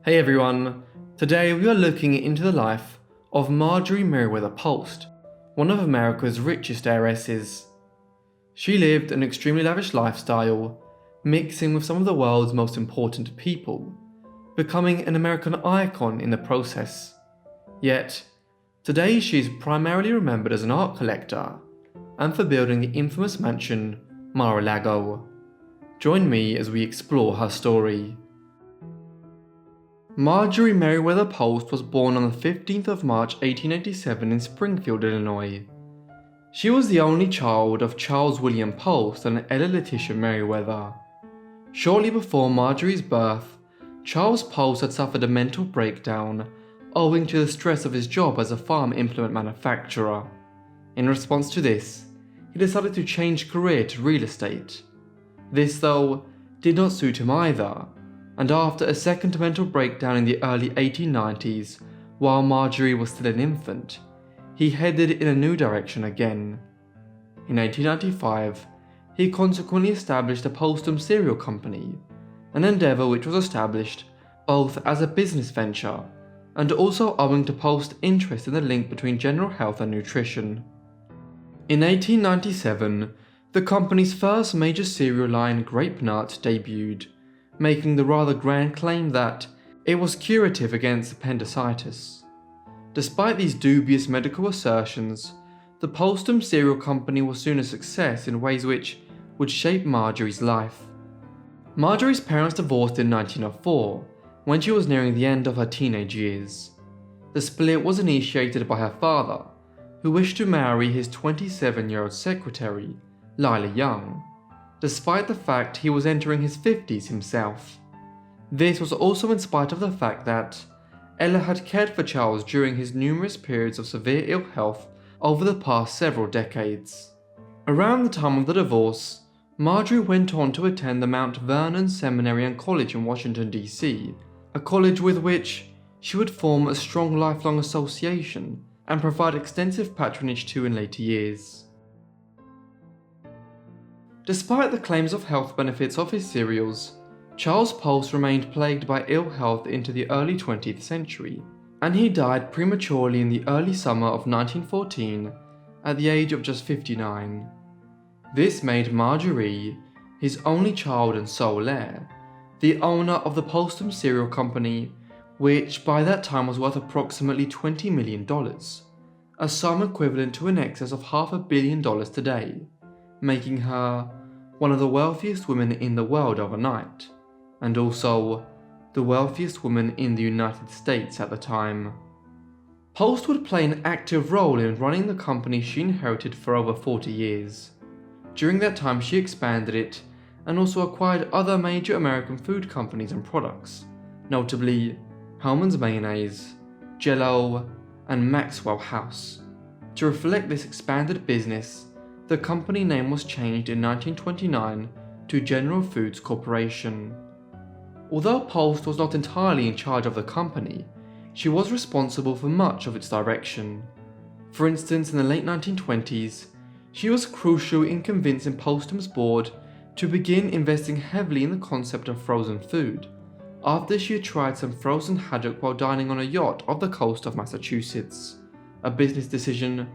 Hey everyone, today we are looking into the life of Marjorie Merriweather Post, one of America's richest heiresses. She lived an extremely lavish lifestyle, mixing with some of the world's most important people, becoming an American icon in the process. Yet, today she is primarily remembered as an art collector and for building the infamous mansion Mar-a-Lago. Join me as we explore her story. Marjorie Merriweather Post was born on the 15th of March 1887 in Springfield, Illinois. She was the only child of Charles William Post and Ella Letitia Merriweather. Shortly before Marjorie's birth, Charles Post had suffered a mental breakdown owing to the stress of his job as a farm implement manufacturer. In response to this, he decided to change career to real estate. This, though, did not suit him either, and after a second mental breakdown in the early 1890s, while Marjorie was still an infant, he headed in a new direction again. In 1895, he consequently established the Posthumus cereal company, an endeavour which was established both as a business venture and also owing to Post's interest in the link between general health and nutrition. In 1897, the company's first major cereal line, Grape Nut, debuted, making the rather grand claim that it was curative against appendicitis. Despite these dubious medical assertions, the Posthumus cereal company was soon a success in ways which would shape Marjorie's life. Marjorie's parents divorced in 1904, when she was nearing the end of her teenage years. The split was initiated by her father, who wished to marry his 27-year-old secretary, Lila Young, despite the fact he was entering his 50s himself. This was also in spite of the fact that Ella had cared for Charles during his numerous periods of severe ill health over the past several decades. Around the time of the divorce, Marjorie went on to attend the Mount Vernon Seminary and College in Washington, D.C., a college with which she would form a strong lifelong association and provide extensive patronage to in later years. Despite the claims of health benefits of his cereals, Charles Post remained plagued by ill health into the early 20th century, and he died prematurely in the early summer of 1914 at the age of just 59. This made Marjorie, his only child and sole heir, the owner of the Posthumus cereal company, which by that time was worth approximately $20 million, a sum equivalent to in excess of $500 million today, making her one of the wealthiest women in the world overnight, and also the wealthiest woman in the United States at the time. Post would play an active role in running the company she inherited for over 40 years. During that time she expanded it and also acquired other major American food companies and products, notably Hellmann's Mayonnaise, Jell-O, and Maxwell House. To reflect this expanded business, the company name was changed in 1929 to General Foods Corporation. Although Post was not entirely in charge of the company, she was responsible for much of its direction. For instance, in the late 1920s, she was crucial in convincing Posthumus' board to begin investing heavily in the concept of frozen food, after she had tried some frozen haddock while dining on a yacht off the coast of Massachusetts, a business decision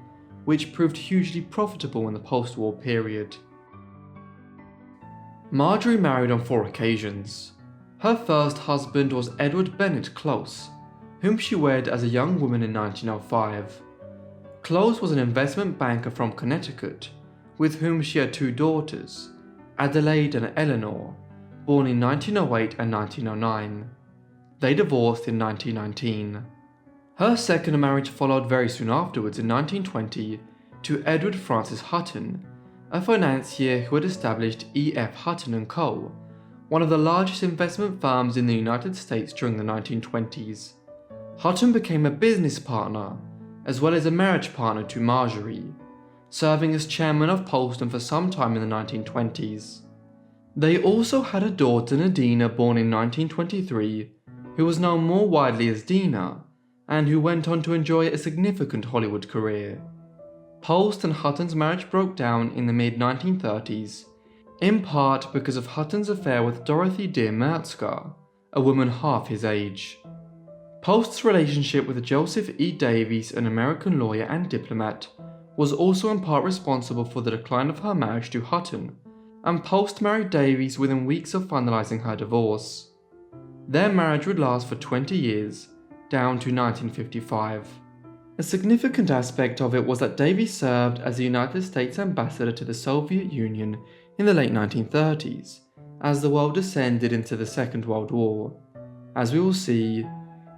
which proved hugely profitable in the post-war period. Marjorie married on 4 occasions. Her first husband was Edward Bennett Close, whom she wed as a young woman in 1905. Close was an investment banker from Connecticut, with whom she had 2 daughters, Adelaide and Eleanor, born in 1908 and 1909. They divorced in 1919. Her second marriage followed very soon afterwards in 1920 to Edward Francis Hutton, a financier who had established E.F. Hutton & Co., one of the largest investment firms in the United States during the 1920s. Hutton became a business partner, as well as a marriage partner to Marjorie, serving as chairman of Posthumus for some time in the 1920s. They also had a daughter, Nadina, born in 1923, who was known more widely as Dina, and who went on to enjoy a significant Hollywood career. Post and Hutton's marriage broke down in the mid-1930s, in part because of Hutton's affair with Dorothy Dear Merzger, a woman half his age. Post's relationship with Joseph E. Davies, an American lawyer and diplomat, was also in part responsible for the decline of her marriage to Hutton, and Post married Davies within weeks of finalizing her divorce. Their marriage would last for 20 years, down to 1955. A significant aspect of it was that Davies served as the United States ambassador to the Soviet Union in the late 1930s, as the world descended into the Second World War. As we will see,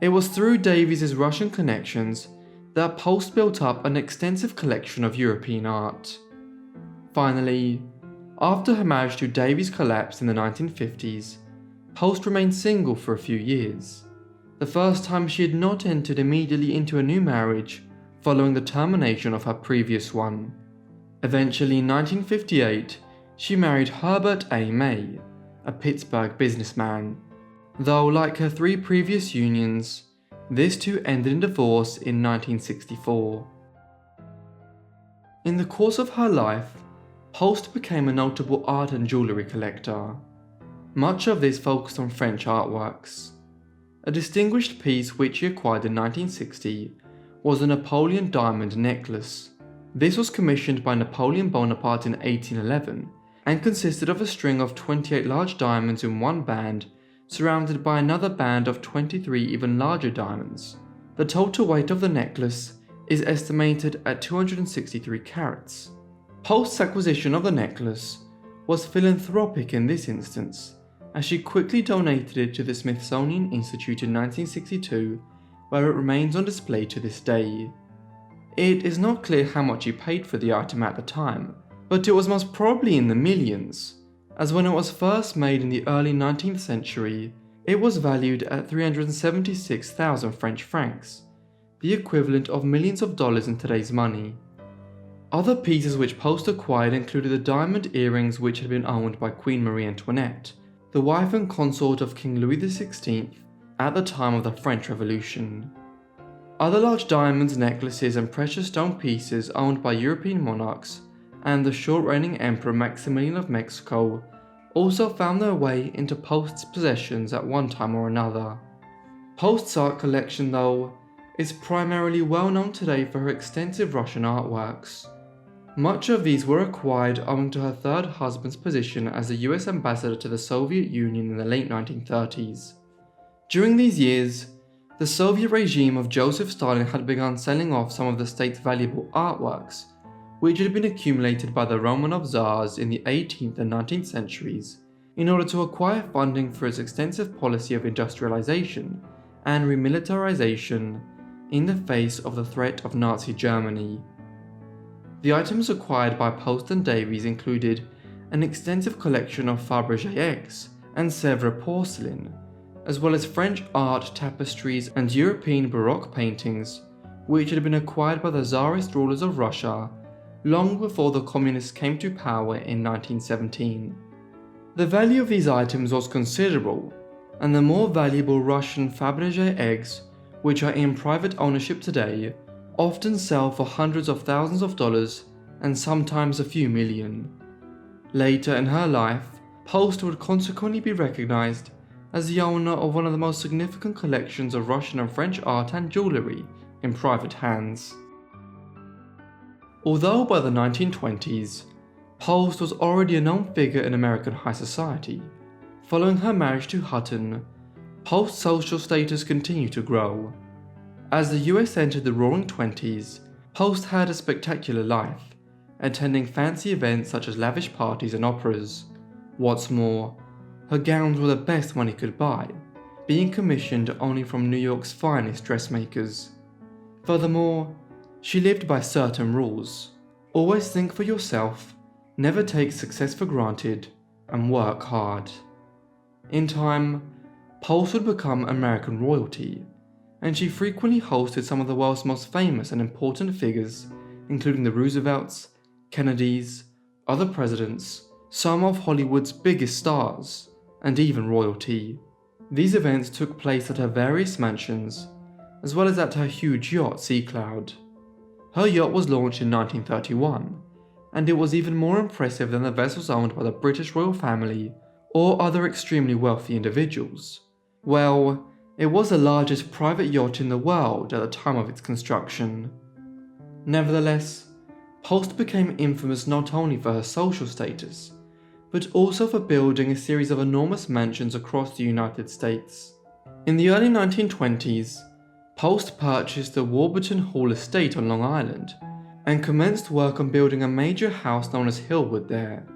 it was through Davies' Russian connections that Post built up an extensive collection of European art. Finally, after her marriage to Davies collapsed in the 1950s, Post remained single for a few years, the first time she had not entered immediately into a new marriage following the termination of her previous one. Eventually, in 1958, she married Herbert A. May, a Pittsburgh businessman, though like her three previous unions, this too ended in divorce in 1964. In the course of her life, Post became a notable art and jewellery collector. Much of this focused on French artworks. A distinguished piece which he acquired in 1960 was a Napoleon diamond necklace. This was commissioned by Napoleon Bonaparte in 1811 and consisted of a string of 28 large diamonds in one band surrounded by another band of 23 even larger diamonds. The total weight of the necklace is estimated at 263 carats. Post's acquisition of the necklace was philanthropic in this instance, as she quickly donated it to the Smithsonian Institute in 1962, where it remains on display to this day. It is not clear how much he paid for the item at the time, but it was most probably in the millions, as when it was first made in the early 19th century, it was valued at 376,000 French francs, the equivalent of millions of dollars in today's money. Other pieces which Post acquired included the diamond earrings which had been owned by Queen Marie Antoinette, the wife and consort of King Louis XVI at the time of the French Revolution. Other large diamonds, necklaces and precious stone pieces owned by European monarchs and the short-reigning Emperor Maximilian of Mexico also found their way into Post's possessions at one time or another. Post's art collection, though, is primarily well known today for her extensive Russian artworks. Much of these were acquired owing to her third husband's position as the US ambassador to the Soviet Union in the late 1930s. During these years, the Soviet regime of Joseph Stalin had begun selling off some of the state's valuable artworks, which had been accumulated by the Romanov Tsars in the 18th and 19th centuries, in order to acquire funding for its extensive policy of industrialization and remilitarization in the face of the threat of Nazi Germany. The items acquired by Post and Davies included an extensive collection of Fabergé eggs and Sèvres porcelain, as well as French art, tapestries and European Baroque paintings, which had been acquired by the Tsarist rulers of Russia long before the Communists came to power in 1917. The value of these items was considerable, and the more valuable Russian Fabergé eggs, which are in private ownership today, often sell for hundreds of thousands of dollars and sometimes a few million. Later in her life, Post would consequently be recognized as the owner of one of the most significant collections of Russian and French art and jewellery in private hands. Although by the 1920s, Post was already a known figure in American high society, following her marriage to Hutton, Post's social status continued to grow. As the US entered the Roaring Twenties, Post had a spectacular life, attending fancy events such as lavish parties and operas. What's more, her gowns were the best money could buy, being commissioned only from New York's finest dressmakers. Furthermore, she lived by certain rules. Always think for yourself, never take success for granted, and work hard. In time, Post would become American royalty, and she frequently hosted some of the world's most famous and important figures, including the Roosevelts, Kennedys, other presidents, some of Hollywood's biggest stars, and even royalty. These events took place at her various mansions, as well as at her huge yacht Sea Cloud. Her yacht was launched in 1931, and it was even more impressive than the vessels owned by the British royal family or other extremely wealthy individuals, Well, it was the largest private yacht in the world at the time of its construction. Nevertheless, Post became infamous not only for her social status, but also for building a series of enormous mansions across the United States. In the early 1920s, Post purchased the Warburton Hall estate on Long Island and commenced work on building a major house known as Hillwood there.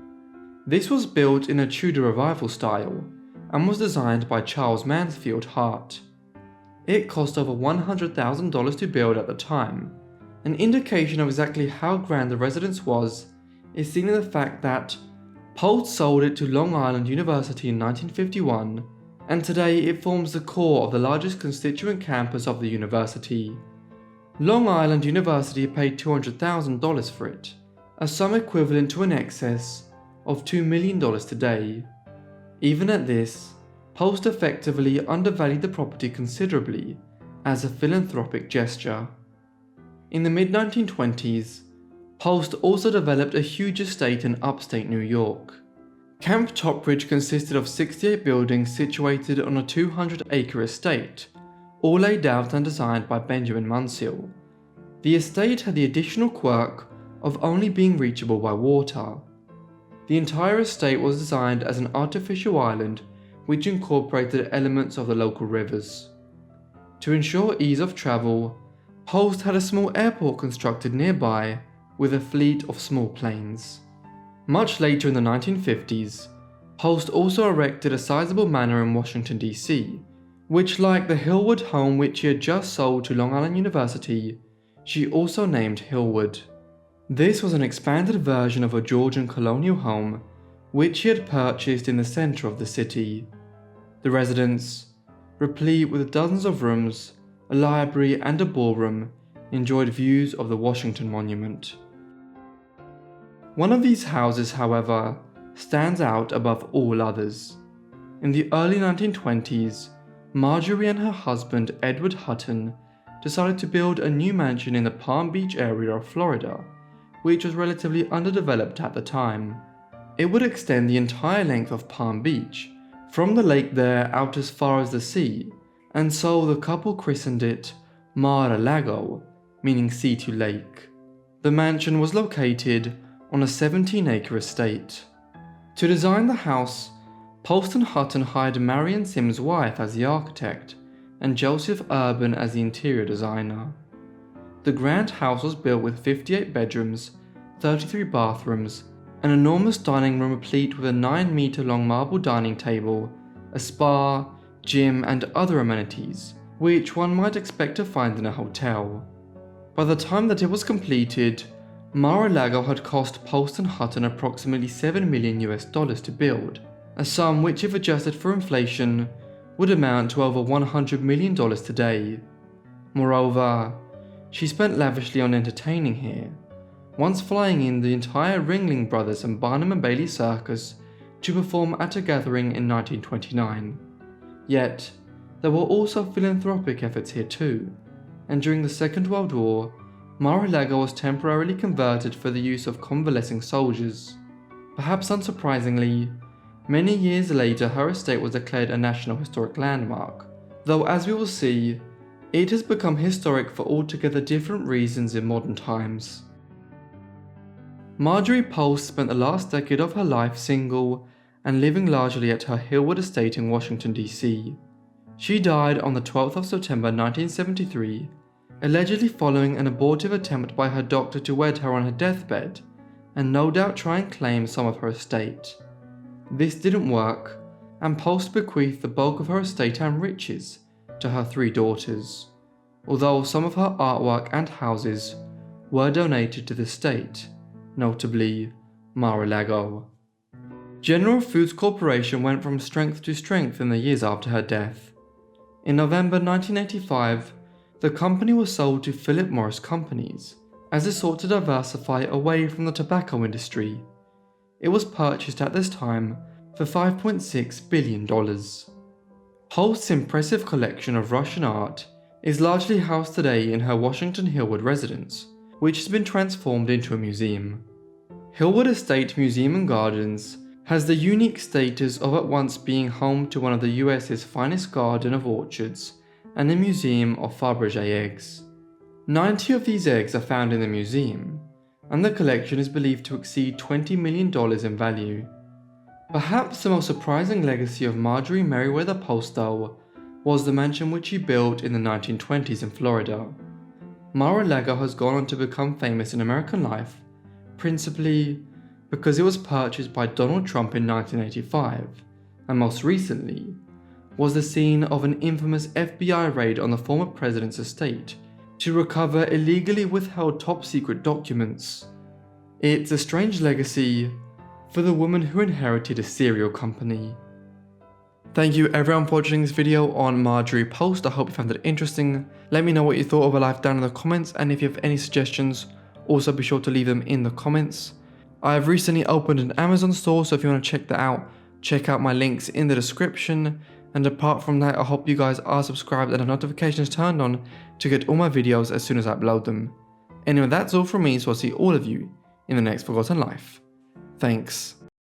This was built in a Tudor Revival style and was designed by Charles Mansfield Hart. It cost over $100,000 to build at the time. An indication of exactly how grand the residence was is seen in the fact that Post sold it to Long Island University in 1951, and today it forms the core of the largest constituent campus of the university. Long Island University paid $200,000 for it, a sum equivalent to an excess of $2 million today. Even at this, Post effectively undervalued the property considerably as a philanthropic gesture. In the mid-1920s, Post also developed a huge estate in upstate New York. Camp Topridge consisted of 68 buildings situated on a 200-acre estate, all laid out and designed by Benjamin Munsell. The estate had the additional quirk of only being reachable by water. The entire estate was designed as an artificial island which incorporated elements of the local rivers. To ensure ease of travel, Post had a small airport constructed nearby with a fleet of small planes. Much later in the 1950s, Post also erected a sizable manor in Washington, D.C., which, like the Hillwood home which he had just sold to Long Island University, she also named Hillwood. This was an expanded version of a Georgian colonial home which he had purchased in the center of the city. The residence, replete with dozens of rooms, a library and a ballroom, enjoyed views of the Washington Monument. One of these houses, however, stands out above all others. In the early 1920s, Marjorie and her husband Edward Hutton decided to build a new mansion in the Palm Beach area of Florida, which was relatively underdeveloped at the time. It would extend the entire length of Palm Beach, from the lake there out as far as the sea, and so the couple christened it Mar-a-Lago, meaning sea to lake. The mansion was located on a 17-acre estate. To design the house, Post and Hutton hired Marion Sims' wife as the architect and Joseph Urban as the interior designer. The grand house was built with 58 bedrooms, 33 bathrooms, an enormous dining room replete with a 9-meter-long marble dining table, a spa, gym and other amenities, which one might expect to find in a hotel. By the time that it was completed, Mar-a-Lago had cost Post and Hutton approximately $7 million to build, a sum which, if adjusted for inflation, would amount to over $100 million today. Moreover, she spent lavishly on entertaining here, once flying in the entire Ringling Brothers and Barnum and Bailey Circus to perform at a gathering in 1929. Yet, there were also philanthropic efforts here too, and during the Second World War, Mar-a-Lago was temporarily converted for the use of convalescing soldiers. Perhaps unsurprisingly, many years later her estate was declared a National Historic Landmark, though as we will see, it has become historic for altogether different reasons in modern times. Marjorie Post spent the last decade of her life single and living largely at her Hillwood estate in Washington, D.C. She died on the 12th of September 1973, allegedly following an abortive attempt by her doctor to wed her on her deathbed, and no doubt try and claim some of her estate. This didn't work, and Post bequeathed the bulk of her estate and riches to her 3 daughters, although some of her artwork and houses were donated to the state, notably Mar-a-Lago. General Foods Corporation went from strength to strength in the years after her death. In November 1985, the company was sold to Philip Morris Companies, as it sought to diversify away from the tobacco industry. It was purchased at this time for $5.6 billion. Post's impressive collection of Russian art is largely housed today in her Washington Hillwood residence, which has been transformed into a museum. Hillwood Estate Museum and Gardens has the unique status of at once being home to one of the US's finest garden of orchards and a museum of Fabergé eggs. 90 of these eggs are found in the museum, and the collection is believed to exceed $20 million in value. Perhaps the most surprising legacy of Marjorie Merriweather Post, though, was the mansion which she built in the 1920s in Florida. Mar-a-Lago has gone on to become famous in American life, principally because it was purchased by Donald Trump in 1985, and most recently, was the scene of an infamous FBI raid on the former president's estate to recover illegally withheld top-secret documents. It's a strange legacy for the woman who inherited a cereal company. Thank you everyone for watching this video on Marjorie Post. I hope you found it interesting. Let me know what you thought of her life down in the comments, and if you have any suggestions, also be sure to leave them in the comments. I have recently opened an Amazon store, so if you want to check that out, check out my links in the description. And apart from that, I hope you guys are subscribed and have notifications turned on to get all my videos as soon as I upload them. Anyway, that's all from me, so I'll see all of you in the next Forgotten Life. Thanks.